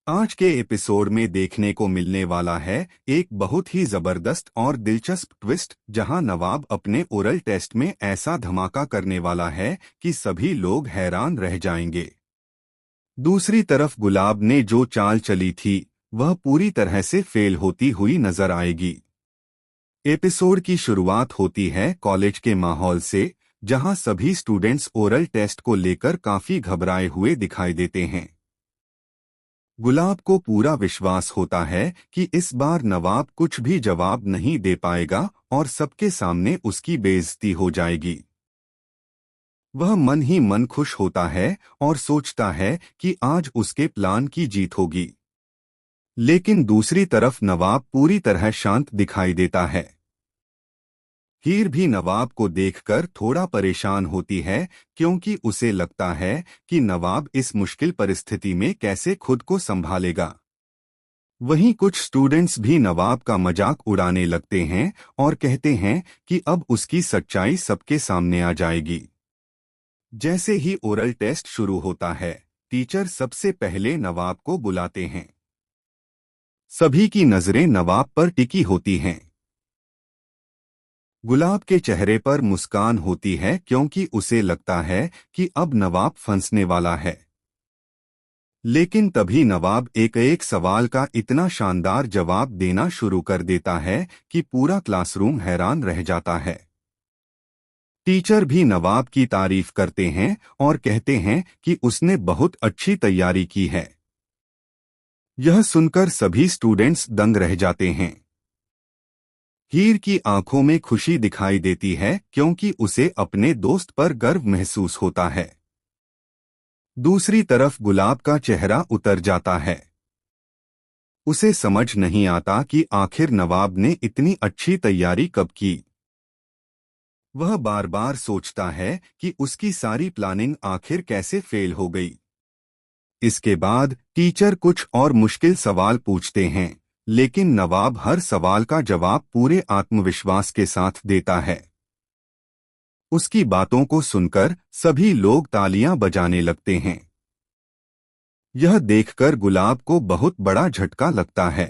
आज के एपिसोड में देखने को मिलने वाला है एक बहुत ही जबरदस्त और दिलचस्प ट्विस्ट, जहां नवाब अपने ओरल टेस्ट में ऐसा धमाका करने वाला है कि सभी लोग हैरान रह जाएंगे। दूसरी तरफ गुलाब ने जो चाल चली थी वह पूरी तरह से फेल होती हुई नजर आएगी। एपिसोड की शुरुआत होती है कॉलेज के माहौल से, जहां सभी स्टूडेंट्स ओरल टेस्ट को लेकर काफी घबराए हुए दिखाई देते हैं। गुलाब को पूरा विश्वास होता है कि इस बार नवाब कुछ भी जवाब नहीं दे पाएगा और सबके सामने उसकी बेइज्जती हो जाएगी। वह मन ही मन खुश होता है और सोचता है कि आज उसके प्लान की जीत होगी। लेकिन दूसरी तरफ नवाब पूरी तरह शांत दिखाई देता है। हीर भी नवाब को देखकर थोड़ा परेशान होती है, क्योंकि उसे लगता है कि नवाब इस मुश्किल परिस्थिति में कैसे खुद को संभालेगा। वहीं कुछ स्टूडेंट्स भी नवाब का मजाक उड़ाने लगते हैं और कहते हैं कि अब उसकी सच्चाई सबके सामने आ जाएगी। जैसे ही ओरल टेस्ट शुरू होता है, टीचर सबसे पहले नवाब को बुलाते हैं। सभी की नजरें नवाब पर टिकी होती हैं। गुलाब के चेहरे पर मुस्कान होती है, क्योंकि उसे लगता है कि अब नवाब फंसने वाला है। लेकिन तभी नवाब एक एक सवाल का इतना शानदार जवाब देना शुरू कर देता है कि पूरा क्लासरूम हैरान रह जाता है। टीचर भी नवाब की तारीफ करते हैं और कहते हैं कि उसने बहुत अच्छी तैयारी की है। यह सुनकर सभी स्टूडेंट्स दंग रह जाते हैं। हीर की आंखों में खुशी दिखाई देती है, क्योंकि उसे अपने दोस्त पर गर्व महसूस होता है। दूसरी तरफ गुलाब का चेहरा उतर जाता है। उसे समझ नहीं आता कि आखिर नवाब ने इतनी अच्छी तैयारी कब की। वह बार बार सोचता है कि उसकी सारी प्लानिंग आखिर कैसे फेल हो गई। इसके बाद टीचर कुछ और मुश्किल सवाल पूछते हैं, लेकिन नवाब हर सवाल का जवाब पूरे आत्मविश्वास के साथ देता है। उसकी बातों को सुनकर सभी लोग तालियां बजाने लगते हैं। यह देखकर गुलाब को बहुत बड़ा झटका लगता है।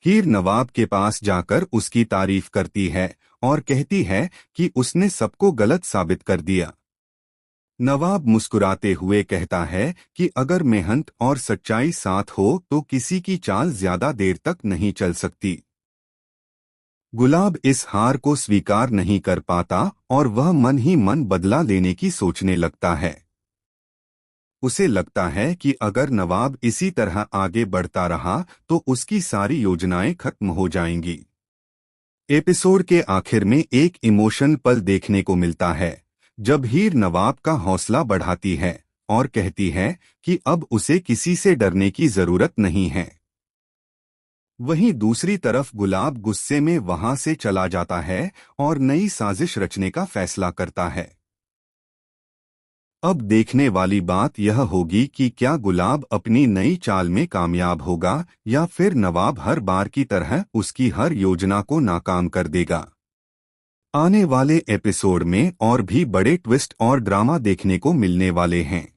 हीर नवाब के पास जाकर उसकी तारीफ करती है और कहती है कि उसने सबको गलत साबित कर दिया। नवाब मुस्कुराते हुए कहता है कि अगर मेहनत और सच्चाई साथ हो तो किसी की चाल ज्यादा देर तक नहीं चल सकती। गुलाब इस हार को स्वीकार नहीं कर पाता और वह मन ही मन बदला लेने की सोचने लगता है। उसे लगता है कि अगर नवाब इसी तरह आगे बढ़ता रहा तो उसकी सारी योजनाएं खत्म हो जाएंगी। एपिसोड के आखिर में एक इमोशनल पल देखने को मिलता है, जब हीर नवाब का हौसला बढ़ाती है और कहती है कि अब उसे किसी से डरने की जरूरत नहीं है। वहीं दूसरी तरफ गुलाब गुस्से में वहां से चला जाता है और नई साजिश रचने का फैसला करता है। अब देखने वाली बात यह होगी कि क्या गुलाब अपनी नई चाल में कामयाब होगा या फिर नवाब हर बार की तरह उसकी हर योजना को नाकाम कर देगा। आने वाले एपिसोड में और भी बड़े ट्विस्ट और ड्रामा देखने को मिलने वाले हैं।